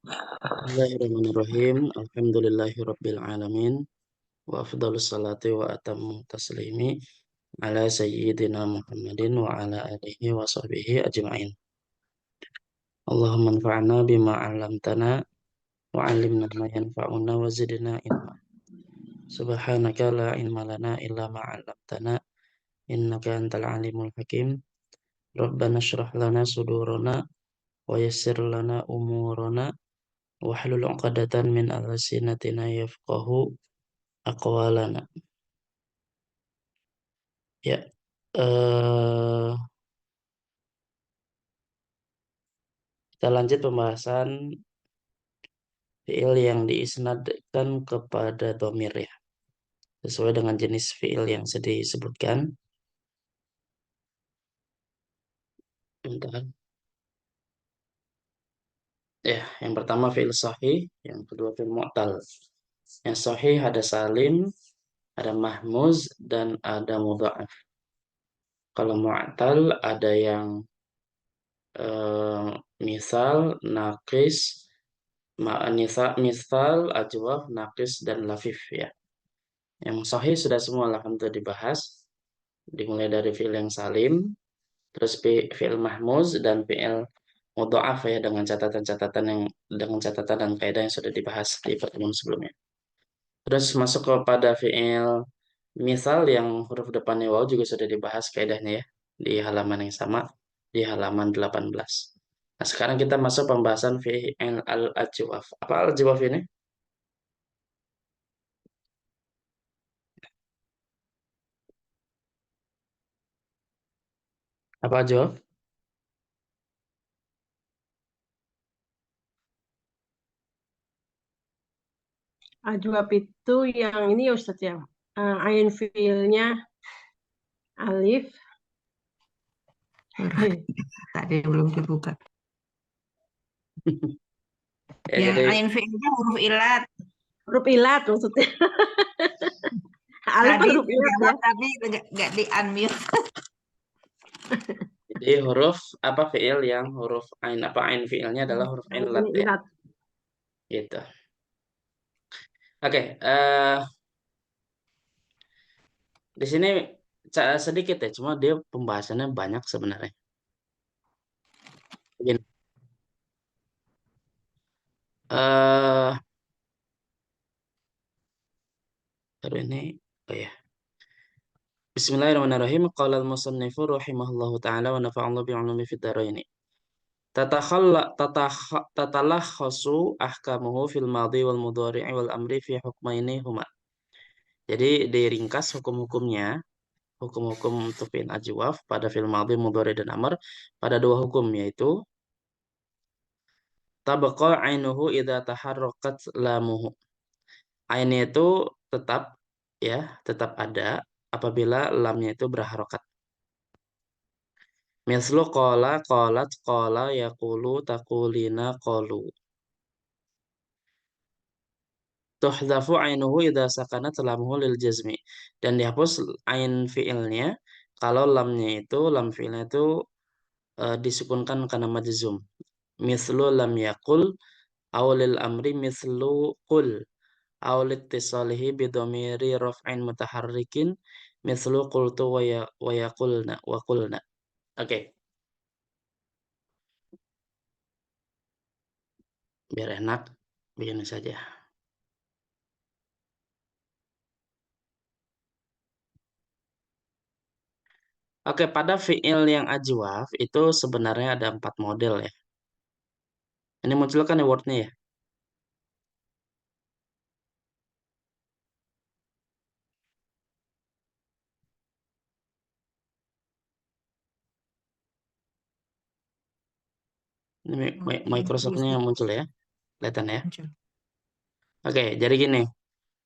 Bismillahirrahmanirrahim. Alhamdulillahirabbil alamin wa afdhalus salati wa atammu taslimi ala sayyidina Muhammadin wa ala alihi wa sahbihi ajma'in. Allahumma anfa'na bima 'allamtana wa 'allimna ma yanfa'una wa zidna ilma. Subhanaka la ilma lana illa ma 'allamtana innaka antal alimul hakim. Rabbana shrah lana sudurana wa yassir lana umurana wahlul 'uqdatam min alsinatina yafqahu aqwalana. Ya, eh, kita lanjut pembahasan fiil yang diisnadkan kepada dhamir ya, sesuai dengan jenis fiil yang sudah disebutkan. Bentar. Ya, yang pertama fiil sahih, yang kedua fiil mu'tal. Yang sahih ada salim, ada mahmuz, dan ada mudha'af. Kalau mu'tal ada yang misal, naqis, misal, ajwaf, naqis, dan lafif ya. Yang sahih sudah semua alhamdulillah dibahas. Dimulai dari fi'il yang salim, terus fi'il mahmuz dan fi'il mudha'af ya, dengan catatan dan kaidah yang sudah dibahas di pertemuan sebelumnya. Terus masuk kepada fi'il misal yang huruf depannya waw juga sudah dibahas kaidahnya ya di halaman yang sama, di halaman 18. Nah, sekarang kita masuk pembahasan fi'il al-ajwaf. Apa al-ajwaf ini? Apa ajwaf? Ajwab itu yang ini ya Ustadz ya. Ain fiilnya alif. Tadi belum dibuka. Ya, Yang jadi ain fiilnya huruf ilat. Huruf ilat maksudnya. Alif Tadi huruf ilat ya. tapi nggak di unmute. Jadi huruf apa fiil yang huruf ain, apa ain fiilnya adalah huruf ain lat Ini ya. ilat. Gitu. Oke, di sini sedikit ya, cuma dia pembahasannya banyak sebenarnya. Begini. Baru ini, oh ya. Bismillahirrahmanirrahim. Qala al-musannifu rahimahullahu ta'ala wa nafa'allahu bi'ulumi fid dharain. Tatalakhasu ahkamuhu fil madhi wal mudhari'i wal amri fi hukmaini huma. Jadi diringkas hukum-hukum untuk fi'il ajwaf pada fi'il madhi, mudhari dan amr pada dua hukum, yaitu tabqa ainuhu idza taharrakat lamuhu. Ainnya itu tetap ya, tetap ada apabila lamnya itu berharokat. Mislu qala, qalat, qala, yaqulu, taqulina, qalu. Tuhdafu ainuhu idza sakanat lamuhu lil jazmi. Dan dihapus ain fiilnya kalau lam fiilnya itu disukunkan karena majzum. Mislu lam yaqul aw lil amri mislu qul aw litisalihi bidhamiri raf'in mutaharrikin mislu qultu wa yaqulna wa qulna. Oke, biar enak begini saja. Oke, pada fiil yang ajwaf itu sebenarnya ada 4 model ya. Ini muncul kan wordnya ya. Ini Microsoft-nya yang muncul ya. Kelihatan ya. Oke, jadi gini.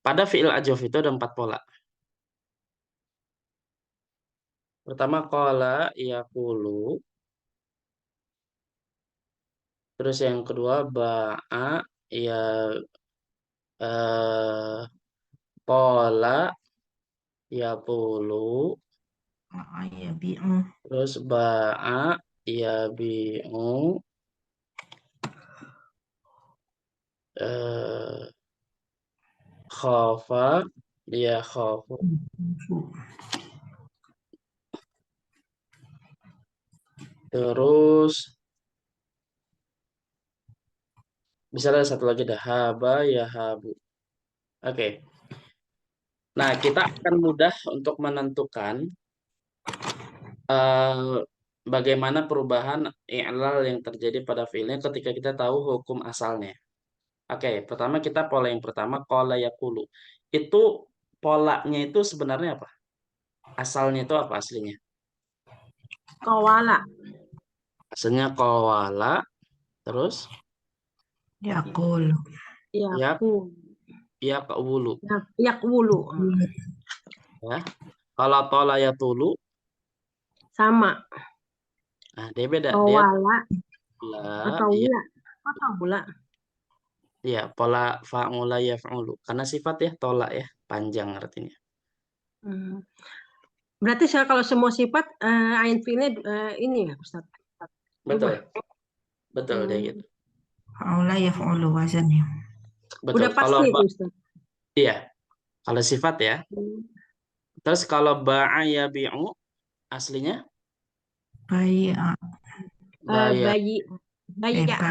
Pada fiil ajwaf itu ada 4 pola. Pertama qala yaqulu. Terus yang kedua ba'a ya qala yaqulu. Ya bi'u. Terus ba'a yabi'u. eh, Khofa, dia khofu. Terus bisa ada satu lagi dah. Haba ya habu. Oke. Nah, kita akan mudah untuk menentukan eh, bagaimana perubahan i'lal yang terjadi pada fiilnya ketika kita tahu hukum asalnya. Oke, pertama kita pola yang pertama qala yaqulu. Itu polanya itu sebenarnya apa? Asalnya itu apa aslinya? Kowala. Asalnya qawala, terus Yakul. yak Yaku. yaqulu Yakwulu. ya. Kalau tola yatulu, Sama. nah dia beda. Dia Kowala la atau ya, wula. Atau wula. ya pola fa'ula yaf'ulu. Karena sifat ya tola ya, panjang artinya. Hmm. Berarti saya kalau semua sifat ain fiilnya ini ya Ustaz. Betul, Ubah. betul dia Hmm. gitu. Fa'ula yaf'ulu wazannya. Betul. Udah Kalau pasti itu Ustaz. iya, kalau sifat ya. Hmm. Terus kalau ba'a yabi'u aslinya Bai'a. baya Bayi bayi ya. Bai'a.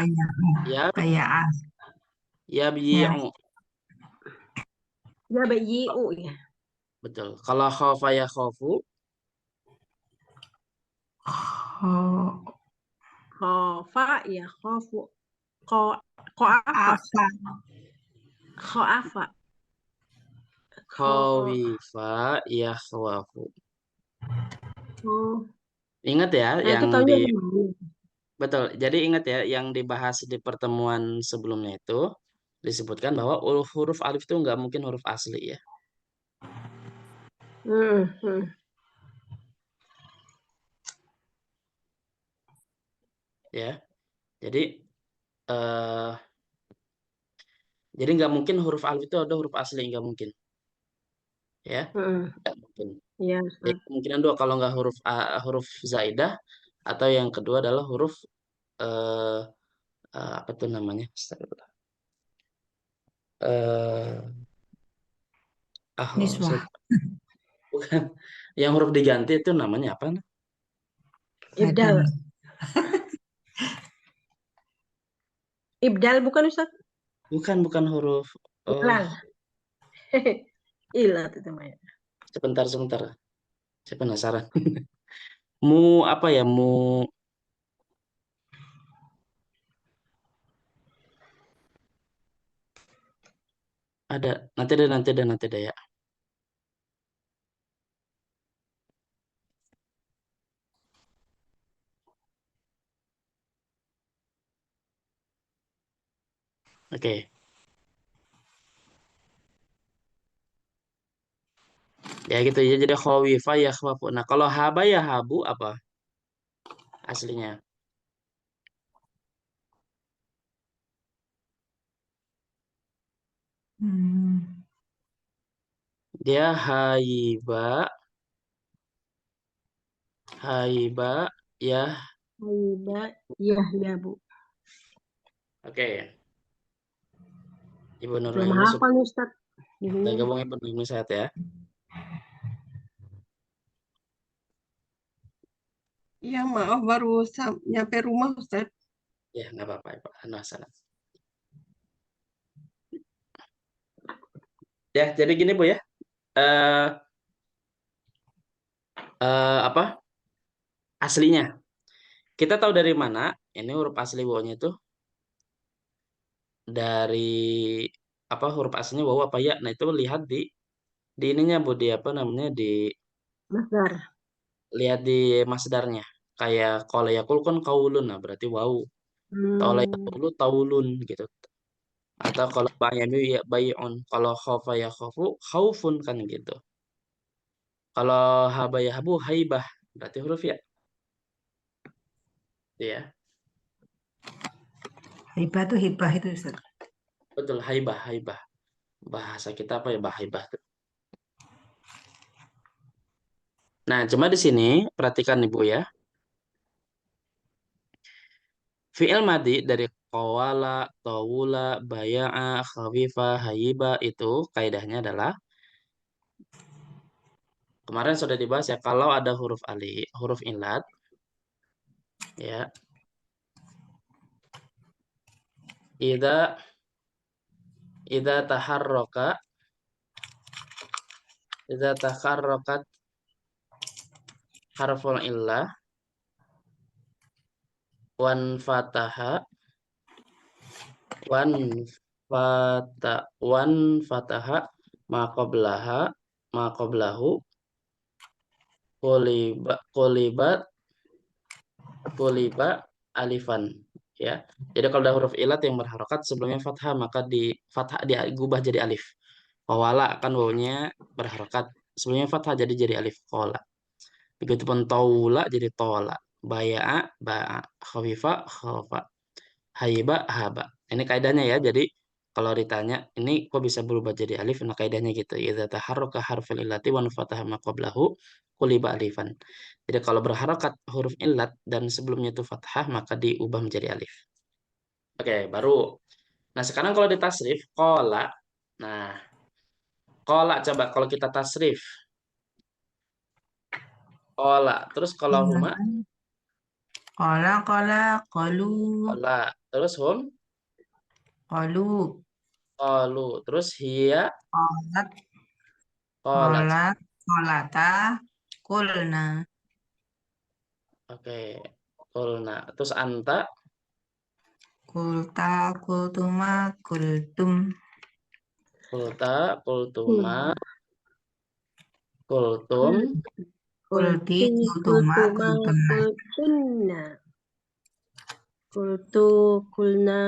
ya Bai'a. Ya. yabi'u. Ya bayi ya. Betul. Kalau khaufa ya khaufu, Kho- Khofa ya khofu. Khoafa. Afa. Khoafa. Kho. khawifa ya khwafu. Oh. Ingat ya Nah itu yang tahunya di di mana? betul. Jadi ingat ya yang dibahas di pertemuan sebelumnya itu disebutkan bahwa huruf alif itu nggak mungkin huruf asli ya. Hmm. Hmm. Ya. Jadi eh jadi nggak mungkin huruf alif itu ada huruf asli nggak mungkin ya. Hmm. Nggak mungkin. Ya Jadi Ustaz. kemungkinan dua kalau nggak huruf zaidah atau yang kedua adalah huruf eh apa tuh namanya? Astagfirullah. Eh Niswah. saya bukan yang huruf diganti itu namanya apa? Ibdal. Badal. Ibdal bukan Ustaz? Bukan huruf. Oh, Ilal. Ilat itu Maya. sebentar. Saya penasaran. Apa ya? Ada nanti deh ya. Oke. Ya gitu ya. Jadi khawifa ya khwafu. Nah, kalau haba ya habu apa aslinya? Hmm. Dia haiba ya. Haiba. Iya, ya Bu. Oke. Ibu Nurul Belum Ilmi hafal nih Ustaz. sudah Ini. gabung Ibu Nurul Ilmi sehat ya. Iya, maaf baru nyampe rumah, Ustaz. Ya, nggak apa-apa, Ibu. Salah. Ya, jadi gini Bu ya. Eh apa? Aslinya. Kita tahu dari mana? Ini huruf asli wawunya itu dari apa huruf aslinya wawu apa ya? Nah, itu lihat di ininya Bu, di apa namanya? Masdar. Lihat di masdarnya. Kayak qala yaqul kan qaulun. Nah, berarti wawu. Ta'ala Hmm. yaqulu taulun gitu. Atau kalau bayanu ya bay'un. Kalau khaufa ya khaufu khaufun kan gitu. Kalau haba ya habu haibah. Berarti huruf ya. Ya, Hibah tuh hibah itu Ustaz. betul haibah. Bahasa kita apa ya haibah tuh. Nah, cuma di sini perhatikan Ibu ya. Fi'il madi dari qawala, tawula, baya'a, khafifa, hayiba itu kaidahnya adalah kemarin sudah dibahas ya, kalau ada huruf alif, huruf ilat ya. Idza taharrakat harful illah wan fataha ma qablahu kuliba alifan ya. Jadi kalau ada huruf ilat yang berharokat sebelumnya fathah maka di fathah diubah jadi alif. Qawala kan wawunya berharokat sebelumnya fathah jadi alif qala. Begitupun taula jadi tola. Baya'a ba'a. Khafifa khafa. Haiba haba. Ini kaidahnya ya. Jadi kalau ditanya ini kok bisa berubah jadi alif? Nah kaidahnya gitu. Idza taharraka harful illati wa fataha ma qablahu quliba alifan. Jadi kalau berharokat huruf illat dan sebelumnya itu fathah maka diubah menjadi alif. Oke, baru. Nah, sekarang kalau ditasrif qala. Nah, qala coba kalau kita tasrif. Qala. Terus kalau huma Qala qalu qala. Terus hum qalu qalu. Terus hiya qalat qalat. qalata qulna Oke. Qulna. Terus anta qulta qultuma qultum qulta qultuma qultum. qulti qultuma qultunna kultunna. Kultu, kulna.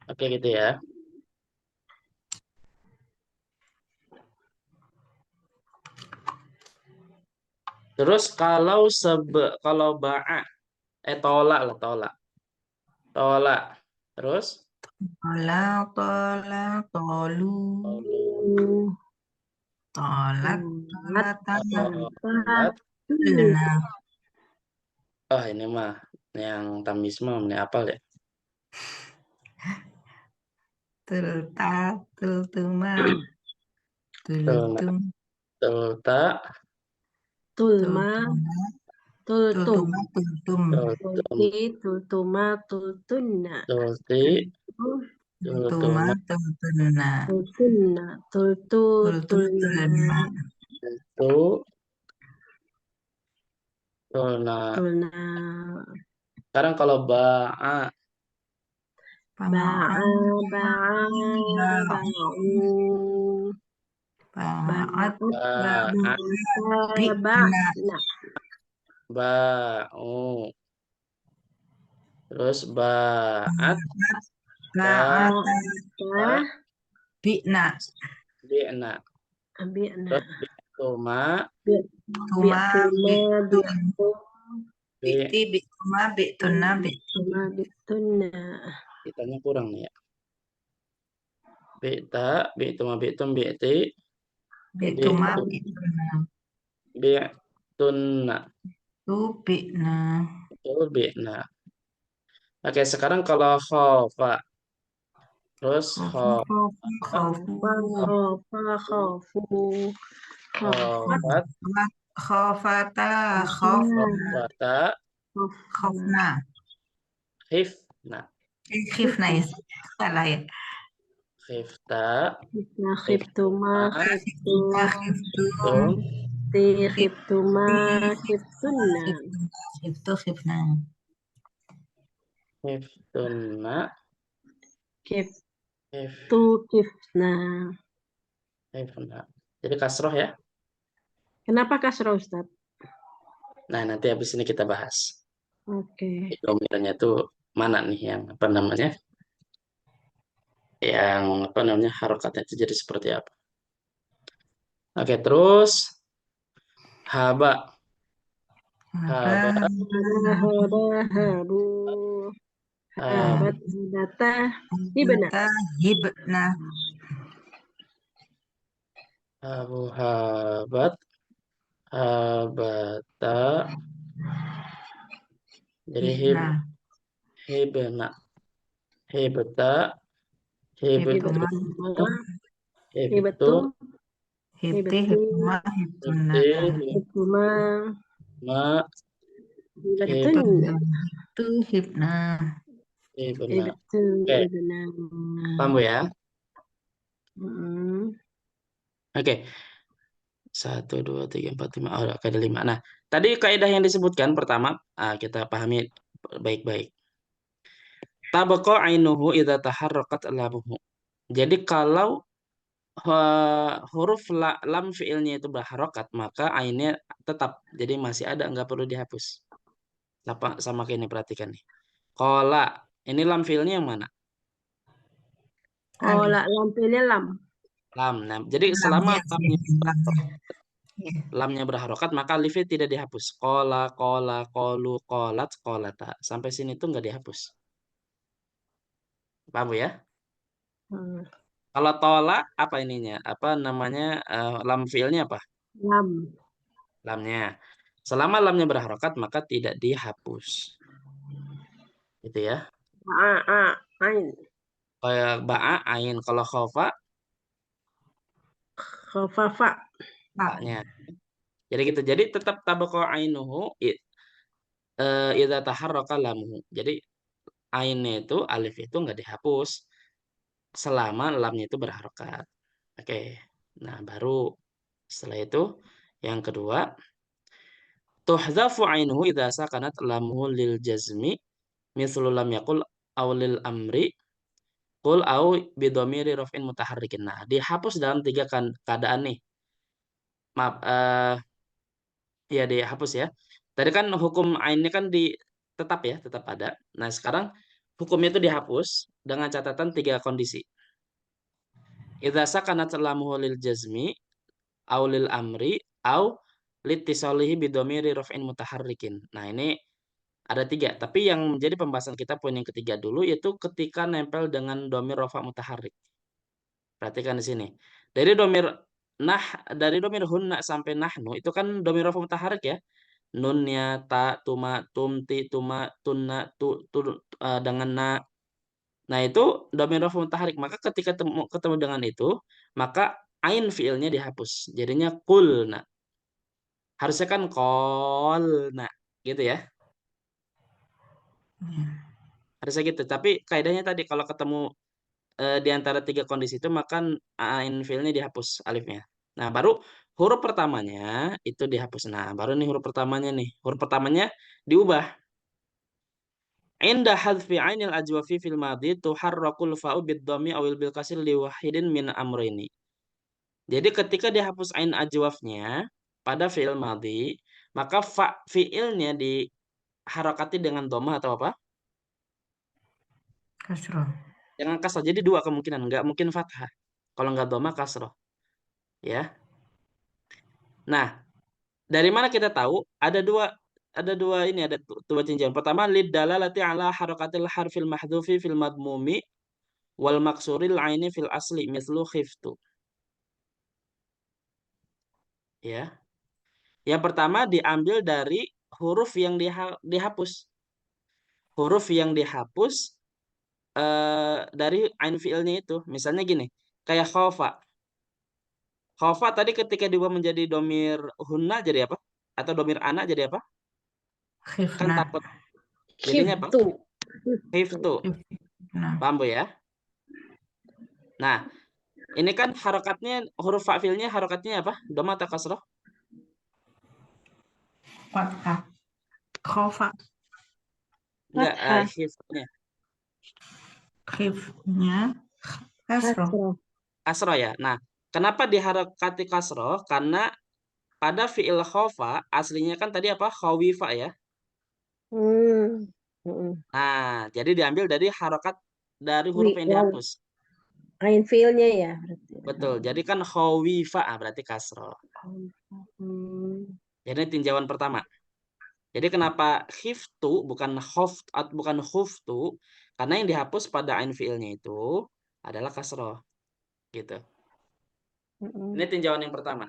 Oke gitu ya. Terus kalau ba'a tolak lah tolak. Tolak. Terus qala qalu qalu qalat qalata qalat. qulna Oh ini mah yang tamisma ini apal ya? tulta tultuma Tulna. tultum Tulta Tulma, tultum. tultuma tultum tultum Tulti, tultuma, tultunna. tulti tultuma tultuma tultunna Tultunna, tultu, tulna. tu tulna. Tulna. Sekarang kalau ba'a Ba'a, ba'a, ba'u. ba'at ba'a Ba'na. ba'u. Terus ba'at ba'at Ba'at, bi'na bi'na. bi'na. Terus bi'tuma tuma Bi'tuma, bi'ti bi'tuma bi'tunna bi'tuma, bi'tunna. Kitanya kurang nih ya. Bi'ta bi'tuma bi'tum bi'ti bi'tuma bi'tunna bi'tunna. tu bi'na Betul bi'na. Oke, sekarang kalau khofa. Terus khawfu Khafu. khofat khawfata khofata khawfna khifna. khifna ya salah ya Khifta Khiftuma, khiftu. khiftum Khiftuma, khiftunna. khifna khiftunna Khiftu, khifna. khifna. Jadi kasroh ya. Kenapa kasrah, Ustaz? Nah, nanti habis ini kita bahas. Oke. Dominannya tuh mana nih yang apa namanya? Yang apa namanya? Harokatnya itu jadi seperti apa? Oke, terus haba. Haba. Habu. Habat, habata. Hibna. hibna Habu habat. Habata. Jadi hib, Hibna. hibna, hibta, hibtu, Hibtuma. hibtu, Hibti. Hibti, Hibtuma. Hibtuna. hibti, hibtuma, hibma, hibatun, Hibtu. Hibna. hibna. hibtu, Oke, hibna. paham Bu ya? Mm. Oke. 1, 2, 3, 4, 5. Oh, oke, ada 5. Nah, tadi kaidah yang disebutkan pertama, kita pahami baik-baik. Tabaqa ainuhu idza taharrakat lamuhu. Jadi kalau huruf lam fiilnya itu berharokat, maka ainnya tetap. Jadi masih ada, nggak perlu dihapus. Sama kayak ini, perhatikan nih. Qala, ini lam fiilnya yang mana? Oh, Alif. lampirnya lam. Lam. Nah, jadi selama Lamnya sih. Lamnya. Ya. lamnya berharokat, maka alifnya tidak dihapus. Qala, qala, qalu, qalat, qalata. Sampai sini tuh nggak dihapus. Paham Bu ya? Hmm. Kalau tola, apa ininya? Apa namanya? Lam fiilnya apa? Lam. Lamnya. Selama lamnya berharokat, maka tidak dihapus. Gitu ya. Ain. Kayak ba'a, ain. Kalau khofa, Khafafa. Pak. baknya. Jadi gitu. Jadi tetap tabaqa ainuhu idza taharraka lamuhu. Jadi ainnya itu, alif itu nggak dihapus selama lamnya itu berharokat. Oke. Nah, baru setelah itu yang kedua, tuhdzafu ainuhu idza sakanat lamuhu lil jazmi mithlu lam yaqul aw lil amri qul au bidhamiri raf'in mutaharrikin. Nah, dihapus dalam 3 keadaan nih. Maaf, ya dihapus ya. Tadi kan hukum ainnya kan tetap ya, tetap ada. Nah, sekarang hukumnya itu dihapus dengan catatan 3 kondisi. Idza sakanat lamuhu lil jazmi au lil amri au litisalihi bidhamiri raf'in mutaharrikin. Nah, ini ada 3, tapi yang menjadi pembahasan kita poin yang ketiga dulu, yaitu ketika nempel dengan dhamir rafa mutaharrik. Perhatikan di sini. Dari dhamir dari dhamir hunna sampai nahnu itu kan dhamir rafa mutaharrik ya. Nunnya, ta, tuma, tumti, tuma, tunna, dengan na. Nah, itu dhamir rafa mutaharrik. Maka ketika ketemu dengan itu, maka ain fiilnya dihapus. Jadinya qulna. Harusnya kan qalna, gitu ya. Ya. Harusnya gitu. Tapi kaidahnya tadi kalau ketemu di antara 3 kondisi itu, maka ain fiilnya dihapus alifnya. Nah, baru huruf pertamanya itu dihapus. Nah, baru nih huruf pertamanya nih. Huruf pertamanya diubah. Inda hadfi ainil ajwafi fil madhi tuharrakul fa'u bid-dhammi awil bil kasri li wahidin min amrayni. Jadi ketika dihapus ain ajwafnya pada fi'il madhi, maka fi'ilnya diharakati dengan dhammah atau apa? Kasroh. Dengan kasrah. Jadi 2 kemungkinan, nggak mungkin fathah. Kalau nggak dhammah, kasrah. Ya. Nah, dari mana kita tahu? Ada dua ini, ada 2 tinjauan. Pertama, lid dalalati ala harakatil harfil mahdhufi fil madmumi wal maksuril aini fil asli mislu khiftu. Ya. Yang pertama diambil dari huruf yang dihapus. Huruf yang dihapus dari ain fiilnya itu. Misalnya gini, kayak khofa. Khofa tadi ketika diubah menjadi domir hunna jadi apa? Atau domir ana jadi apa? Kan Khifna. takut. Jadinya apa? Khiftu. Khiftu. Khifna. Paham Bu ya? Nah, ini kan harokatnya, huruf fa'ilnya harokatnya apa? Dhamma atau kasroh? Fathah. Khofa. Enggak, Fathah. khifnya. Khifnya. Kasroh. Kasroh. Kasroh ya. Nah, kenapa diharokati kasroh? Karena pada fi'il khofa aslinya kan tadi apa? Khawifa ya. Hmm. Hmm. Nah, jadi diambil dari harokat dari huruf yang Wow. dihapus. Ain fiilnya ya berarti. Betul. Jadi kan khawifa berarti kasroh. Hmm. Jadi tinjauan pertama. Jadi kenapa khiftu bukan bukan khuftu? Karena yang dihapus pada ain fiilnya itu adalah kasroh. Gitu. Hmm. Ini tinjauan yang pertama.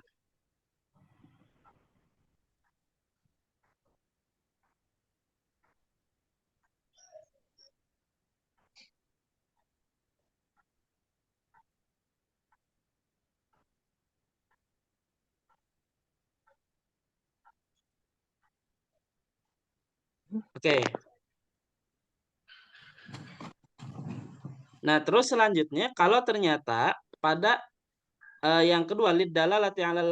Oke. Nah, terus selanjutnya kalau ternyata pada yang kedua lid dalalati 'alal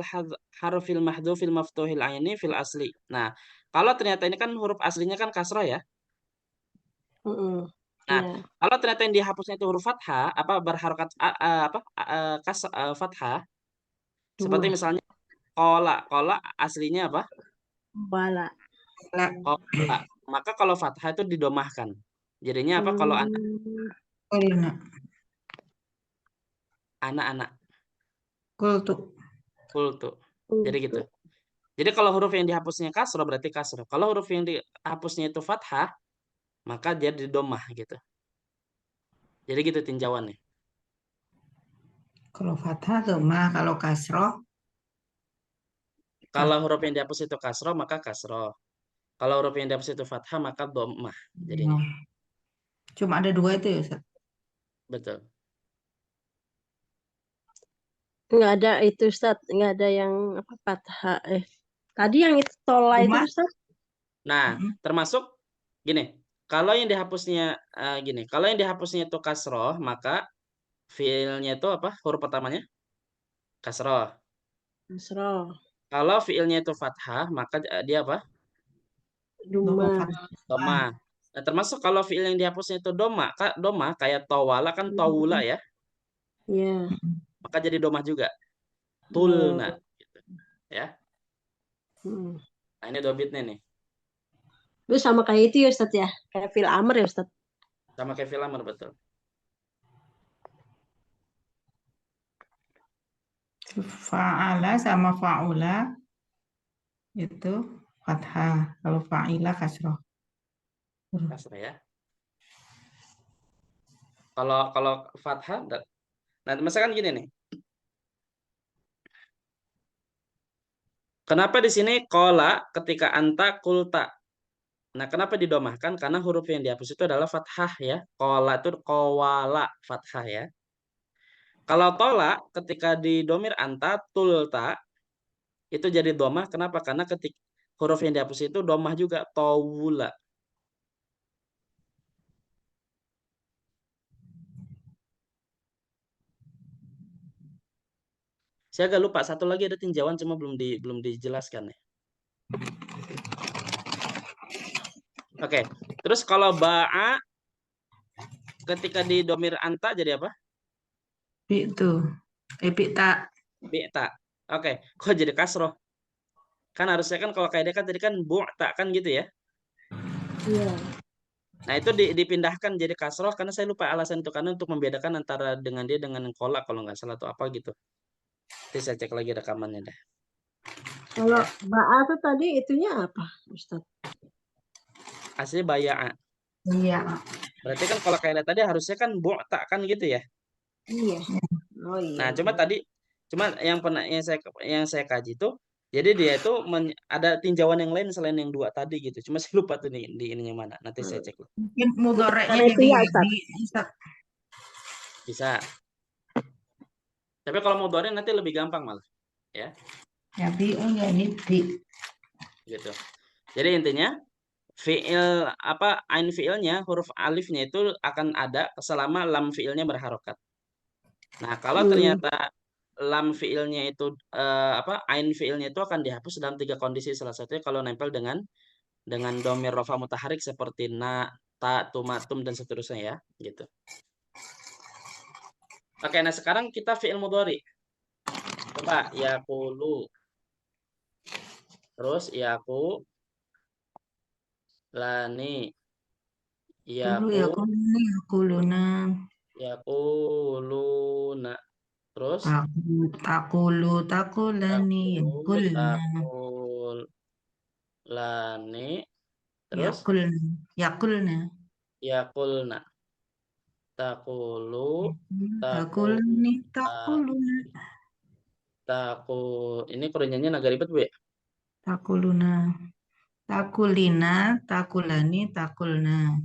harfil mahdhufil maftuhil aini fil asli. Nah, kalau ternyata ini kan huruf aslinya kan kasroh ya. Mm-mm. Nah, Iya. kalau ternyata yang dihapusnya itu huruf fathah, apa berharokat fathah, seperti Dua. misalnya kola, kola aslinya apa? Bala. Lah, Kola. Maka kalau fathah itu didomahkan. Jadinya apa? Kalau Hmm. kulna. anak-anak Kultu. kultu. Jadi gitu. Untuk. Jadi kalau huruf yang dihapusnya kasroh berarti kasroh. Kalau huruf yang dihapusnya itu fathah, maka dia didomah gitu. Jadi gitu tinjauannya. Kalau fathah domah, kalau kasroh Kalau huruf yang dihapus itu kasroh, maka kasroh. Kalau huruf yang dihapus itu fathah, maka domah jadinya. cuma ada dua itu ya, Ustaz? Betul. Nggak ada itu Ustaz, nggak ada yang apa fathah. Tadi yang itu tola itu Cuma Ustaz. Nah, mm, termasuk gini. Kalau yang dihapusnya gini, kalau yang dihapusnya itu kasroh, maka fiilnya itu apa? Huruf pertamanya kasroh. Nasroh. Kalau fiilnya itu fathah, maka dia apa? doma Duma. fathah. Doma. Nah, termasuk kalau fiil yang dihapusnya itu doma kayak tawala kan tawula ya, Ya. maka jadi doma juga. Tulna Oh. gitu, ya. Hmm. Nah, ini dobitnya nih. Itu sama kayak itu ya Ustaz ya. Kayak fil amr ya Ustaz. Sama kayak fiil amr betul. Fa'ala sama fa'ula itu fathah. Kalau fa'ila kasroh. Kasrah ya. Kalau fathah nah misalkan gini nih. Kenapa di sini kola ketika anta kulta? Nah, kenapa didomahkan? Karena huruf yang dihapus itu adalah fathah ya. Kola itu kowala fathah ya. Kalau tola ketika di domir anta tulta itu jadi domah. Kenapa? Karena ketika huruf yang dihapus itu domah juga towula. Saya agak lupa satu lagi ada tinjauan cuma belum dijelaskan ya. Oke. Terus kalau ba'a ketika di domir anta jadi apa? Itu. Bi'ta. Bi'ta. Oke. Kok jadi kasroh? Kan harusnya kan kalau kaidah kan tadi kan bu'ta kan gitu ya. Iya. Nah, itu dipindahkan jadi kasroh karena saya lupa alasan itu karena untuk membedakan antara dengan dia dengan kolak kalau nggak salah atau apa gitu. Nanti saya cek lagi rekamannya deh. Kalau Ya. ba'a tuh tadi itunya apa Ustaz? Asli baya'a. Iya. Berarti kan kalau kaidah tadi harusnya kan bu'ta kan gitu ya. Iya. Oh iya. Nah, cuma yang pernah yang saya kaji itu jadi dia itu ada tinjauan yang lain selain yang dua tadi gitu. Cuma saya lupa tuh di ininya mana. Nanti saya cek. Mungkin mudorenya Karena itu jadi ya Ustaz. Ustaz. Bisa. Tapi kalau mau doain nanti lebih gampang malah, ya. Ya bi'unya ini bi. Gitu. Jadi intinya fiil apa ain fiilnya huruf alifnya itu akan ada selama lam fiilnya berharokat. Nah, kalau ternyata lam fiilnya itu ain fiilnya itu akan dihapus dalam tiga kondisi. Salah satunya kalau nempel dengan domir rofa mutaharik seperti na, ta, tumatum dan seterusnya ya, gitu. Oke, nah sekarang kita fiil mudhari. Coba yaqulu. Terus yaku lani Dulu yaku ya kuluna ya kuluna. yaquluna. Terus Takulu takulani ya takulu kulna. takulani. Ya Terus kulna. Ya kulna. yakulna. Takulu Takulani takula takuluna. ini kerenyannya agak ribet Bu ya. Takuluna. Takulina takulani takulna.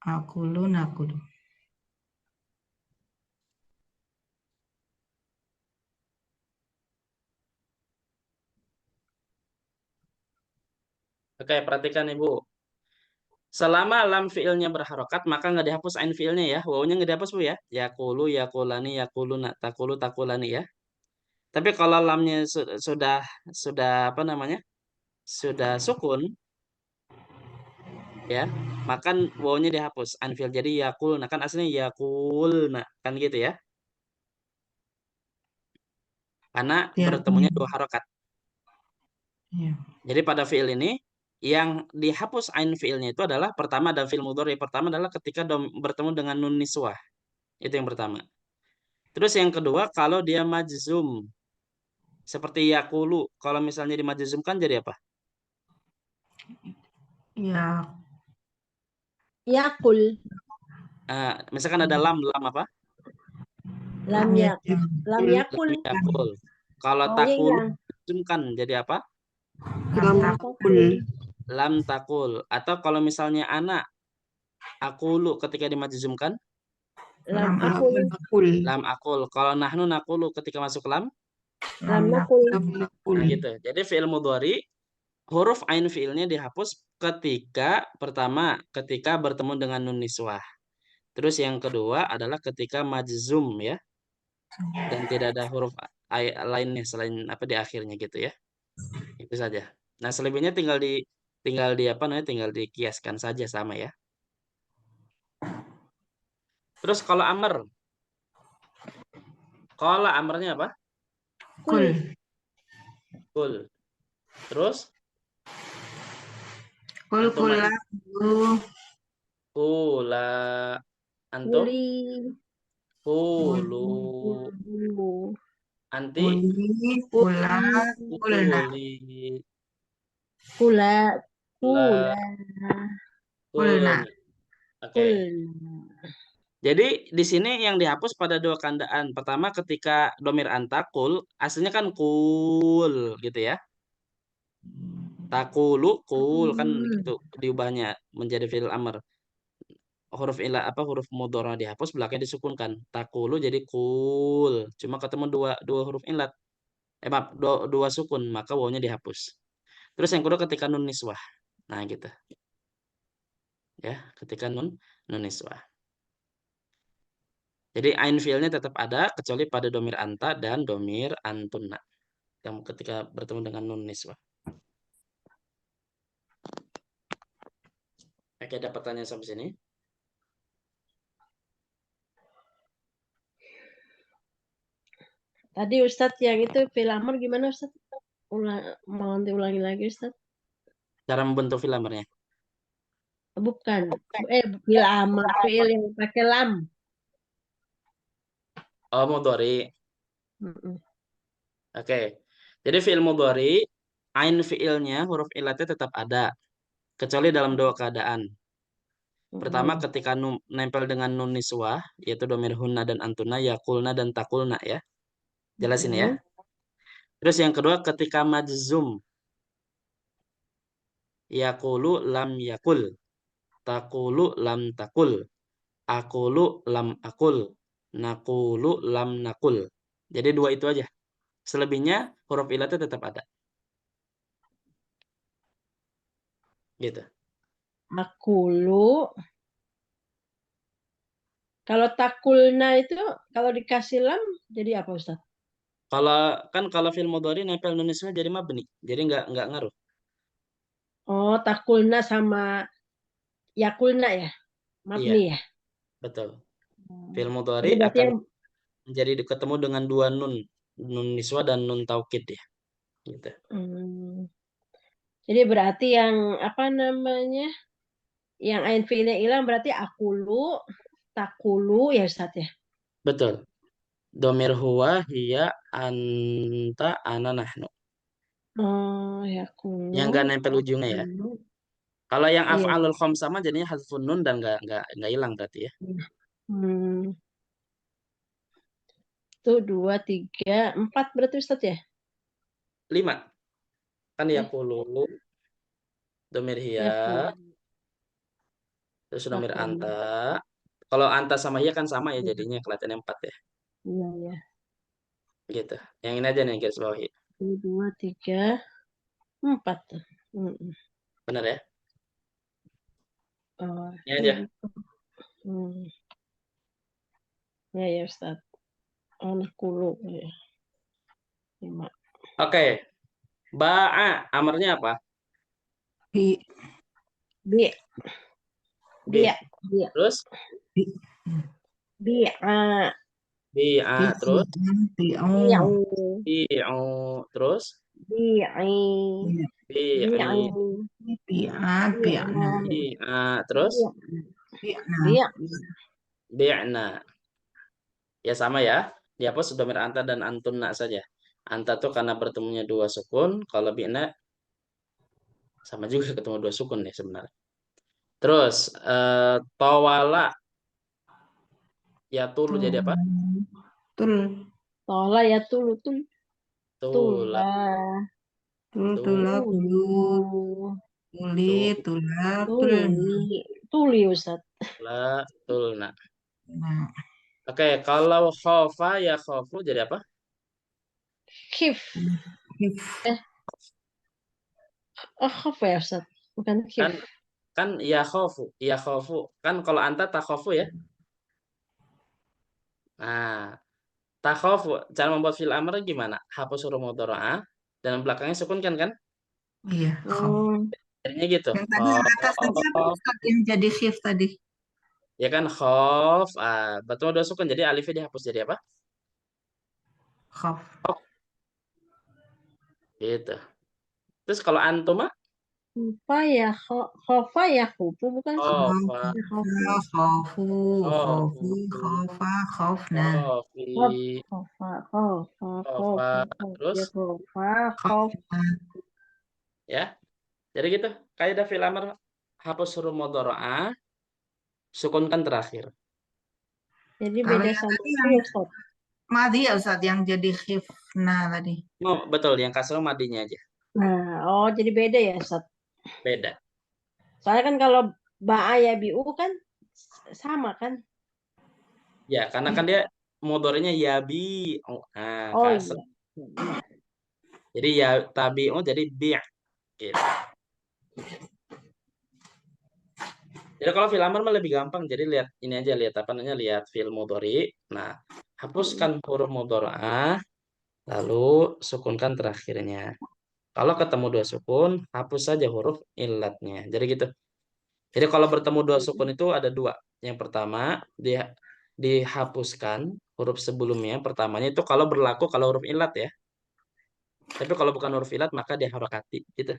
Akulun akulu. Oke, perhatikan Ibu. Selama lam fiilnya berharokat, maka nggak dihapus ain fiilnya ya. Wawunya nggak dihapus Bu ya. Yakulu, yakulani, yakuluna, takulu, takulani ya. Tapi kalau lamnya sudah apa namanya? Sudah sukun ya, maka wawunya dihapus ain fiil. Jadi yakulna kan aslinya yakulna kan gitu ya. Karena Ya. bertemunya dua harokat. Ya. Jadi pada fiil ini yang dihapus ain fiilnya itu adalah pertama dan fiil mudhari. Pertama adalah ketika bertemu dengan nun niswah. Itu yang pertama. Terus yang kedua kalau dia majzum seperti yakulu, kalau misalnya dimajzumkan jadi apa? Ya. Yakul. Misalkan ada lam apa? Lam Ya. yakul. Lam yakul. Lam yakul. Kalau Oh, takul hilang. majzumkan jadi apa? Lam takul. Lam takul. Atau kalau misalnya anak akulu ketika dimajzumkan Lam Lam akul. Nakul. lam akul. Kalau nahnu nakulu ketika masuk lam Lam nakul. Lam nakul. nah gitu. Jadi fiil mudhari huruf ain fiilnya dihapus pertama ketika bertemu dengan nun niswah. Terus yang kedua adalah ketika majzum ya dan tidak ada huruf lainnya selain apa di akhirnya gitu ya. Itu saja. Nah, selebihnya tinggal di apa namanya? Tinggal dikiaskan saja sama ya. Terus kalau amr. Kalau amrnya apa? Kul. Kul. Terus Kul antum kula. kula antum Kuli. kulu Kulu. anti Kuli. Kula. Kulna. kuli Kula. kula Kula. Kulna. kulna. Oke. Kulna. Jadi di sini yang dihapus pada dua keadaan. Pertama ketika domir antakul, aslinya kan kul gitu ya. Takulu kul kan gitu diubahnya menjadi fi'il amr. Huruf ilah apa huruf mudhara dihapus belakangnya disukunkan. Takulu jadi kul. Cuma ketemu dua huruf ilat. Maaf, dua sukun, maka wawunya dihapus. Terus yang kedua ketika nun niswah. Nah, gitu. Ya, ketika nun niswah. Jadi ain fiilnya tetap ada kecuali pada domir anta dan domir antuna. Yang ketika bertemu dengan nun niswah. Oke, ada pertanyaan sampai sini? Tadi Ustadz yang itu fi'il amr gimana Ustadz? Mau diulangi lagi Ustadz? Cara membentuk fi'il amrnya. Bukan. Fi'il amr. Fi'il yang pakai lam. Oh, mudhari. Mm-mm. Oke. Jadi fi'il mudhari, ain fi'ilnya huruf ilatnya tetap ada. Kecuali dalam dua keadaan. Pertama ketika nempel dengan nun niswah, yaitu domir hunna dan antuna, yakulna dan takulna ya. Jelasin ya. Terus yang kedua ketika majzum. Yakulu lam yakul. Takulu lam takul. Akulu lam akul. Nakulu lam nakul. Jadi dua itu aja. Selebihnya huruf ilatnya tetap ada. Gitu. Akulu. Kalau takulna itu kalau dikasih lam jadi apa Ustaz? Kalau fi'il mudhari nempel nun niswah jadi mabni. Jadi nggak ngaruh. Oh, takulna sama yakulna ya? Iya, Mabni ya? betul. Fi'il mudhari Jadi berarti akan yang menjadi ketemu dengan dua nun niswah dan nun taukid ya. Gitu. jadi berarti yang apa namanya? Yang ain fiilnya hilang berarti akulu, takulu ya Ustaz ya? Betul. Domir huwa, hiya, anta, ana, nahnu. Oh, Yang yakulu, nggak nempel ujungnya ya. takulu. Kalau yang Iya. af'alul khamsah mah jadinya hadfun nun dan nggak hilang berarti ya. Hmm. Itu 2, 3, 4 berarti Ustaz ya? 5. Kan yaqulu, domir hiya, Yakulu, terus domir takulu. anta. Kalau anta sama hiya kan sama ya jadinya kelihatannya 4 ya. Iya, ya. Gitu. Yang ini aja nih garis bawahi. 1, 2, 3, 4 tuh. Benar ya? Oh, Ini aja. Hmm. Ya Ustaz. Nakulu ya. 5. Oke. Ba'a. Amarnya apa? Bi. Bi. B. Bi. Bi. Terus? Bi. Bi'a. Bi'a. Bi. Terus? Bi'u. Bi'u. Bi'u. Terus? Bi'i. Bi'i. Bi'i. Bi'a. Bi'na. Bi'a. Terus? Bi'na. Bi'a. Bi'na. Ya sama ya. Dihapus dhamir anta dan antunna saja. Anta tuh karena bertemunya dua sukun. Kalau bi'na sama juga ketemu dua sukun nih sebenarnya. Terus tawala ya tulu jadi apa? Tul. Tola ya tulu tul. Tula. Tula. Tula. Kulu. Tuli. Tula. Tula. Tulna. Tuli Ustaz. Tulna. Nah. Oke, kalau khofa ya khofu jadi apa? Khif. Hif. Khaf ya Ustaz. Bukan khif. Kan ya khofu. Kan kalau anta tak khofu ya. Nah, tak khofu cara membuat fil amr gimana? Hapus huruf mudharaah dan belakangnya sukun kan? Iya. Khaf. Jadinya gitu. Yang tadi yang atas tadi apa Ustaz yang jadi khif tadi? Ya kan khof, bertemu dua sukun jadi alifnya dihapus jadi apa? Khaf. Gitu. Terus kalau antuma? Khofa ya khufu bukan sih? Khofa, Khafu. khofu, Khofa. Khofna. khofi, Khofa. khofa. Terus Ya khofa. Khof. Khofna. ya. Jadi gitu. Kaidah fil amr hapus huruf mudharaah, sukunkan terakhir. Jadi Kalau beda yang sama tadi itu yang ya Ustaz. Madi ya Ustaz yang jadi khifna tadi. Oh, betul, yang kasroh madinya aja. Nah, jadi beda ya Ustaz. Beda. Soalnya kan kalau ba'a ya bi'u kan sama kan? Ya, karena kan dia mudhari'nya yabi. Kasroh. Iya. Jadi ya tabi'u jadi bi'. Gitu. Jadi kalau fil amr mah lebih gampang. Jadi lihat ini aja, lihat apa namanya, lihat fil mudhari. Nah, hapuskan huruf mudharaah, lalu sukunkan terakhirnya. Kalau ketemu dua sukun, hapus saja huruf illatnya. Jadi gitu. Jadi kalau bertemu dua sukun itu ada dua. Yang pertama dihapuskan huruf sebelumnya. Pertamanya itu kalau berlaku kalau huruf illat ya. Tapi kalau bukan huruf illat maka diharokati. Gitu.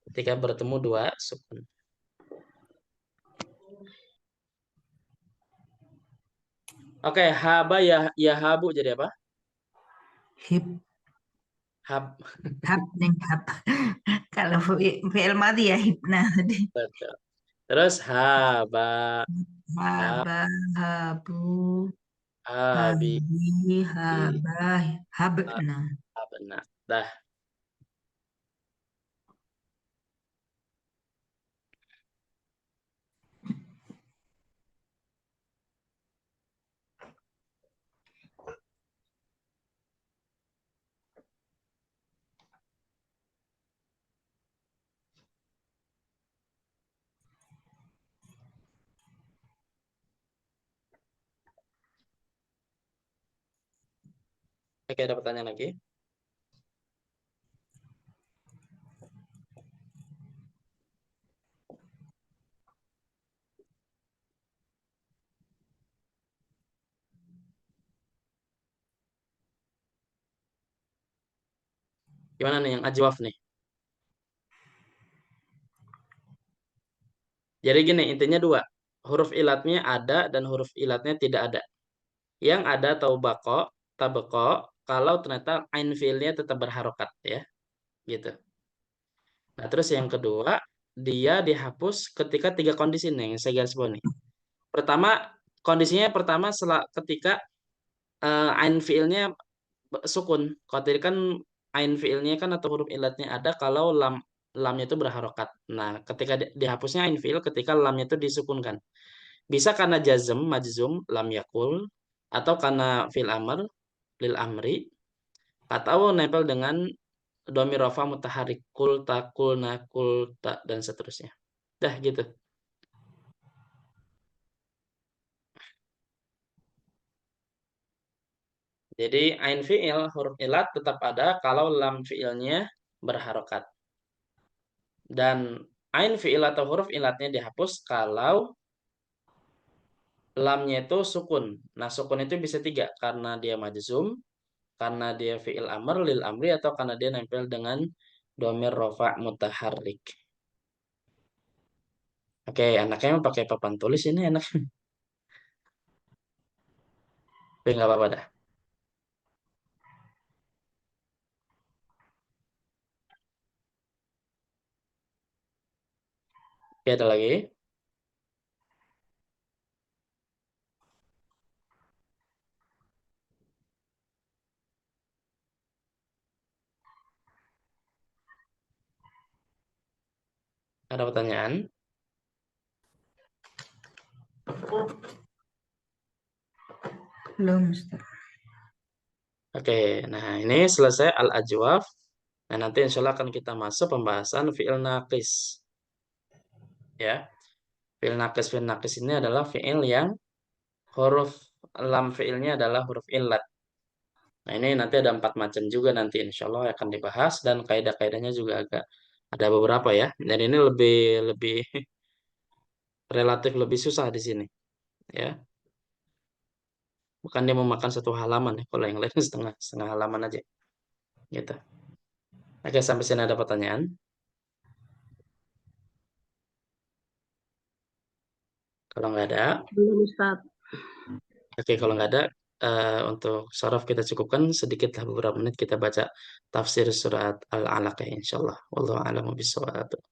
Ketika bertemu dua sukun. Oke, haba ya habu jadi apa? Hib. Hab. Hab nih hab. Kalau fi'il madi ya hibna tadi. Betul. Terus haba, Haba, habu, habi, habi, habah, habna. habna. Dah. Oke, ada pertanyaan lagi? Gimana nih yang ajwaf nih? Jadi gini, intinya dua. Huruf ilatnya ada dan huruf ilatnya tidak ada. Yang ada taubako, tabeko, kalau ternyata ain fiilnya tetap berharokat ya. Gitu. Nah, terus yang kedua, dia dihapus ketika tiga kondisi nih yang saya garis bawah nih. Pertama, kondisinya pertama ketika ain fiilnya sukun. Kalau tadi kan ain fiilnya kan atau huruf ilatnya ada kalau lamnya itu berharokat. Nah, ketika dihapusnya ain fiil ketika lamnya itu disukunkan. Bisa karena jazm, majzum, lam yakul, atau karena fil amr, lil amri, atau nempel dengan dhamir rafa mutaharik, kulta, kulna, kulta, dan seterusnya. Dah gitu. Jadi ain fi'il huruf ilat tetap ada kalau lam fi'ilnya berharokat. Dan ain fi'il atau huruf ilatnya dihapus kalau lamnya itu sukun. Nah, sukun itu bisa 3, karena dia majzum, karena dia fi'il amr, lil amri, atau karena dia nempel dengan dhamir rafa mutaharrik. Oke, anaknya mau pakai papan tulis ini enak. Tapi nggak apa-apa dah. Oke, ada lagi. Ada pertanyaan? Belum, Ustaz. Oke, nah ini selesai al-ajwaf. Nah, nanti insya Allah akan kita masuk pembahasan fi'il naqis. Ya, fi'il naqis ini adalah fi'il yang huruf lam fi'ilnya adalah huruf illat. Nah, ini nanti ada 4 macam juga nanti insya Allah akan dibahas, dan kaidah-kaidahnya juga agak ada beberapa ya. Dan ini lebih relatif lebih susah di sini, ya. Bukan dia memakan 1 halaman ya, kalau yang lain setengah halaman aja, gitu. Oke, sampai sini ada pertanyaan? Kalau nggak ada, Belum, Ustaz. oke, kalau nggak ada, untuk saraf kita cukupkan sedikitlah, beberapa menit kita baca tafsir surat Al-Alaq ya, insyaallah. Wallahu a'lam bishawab.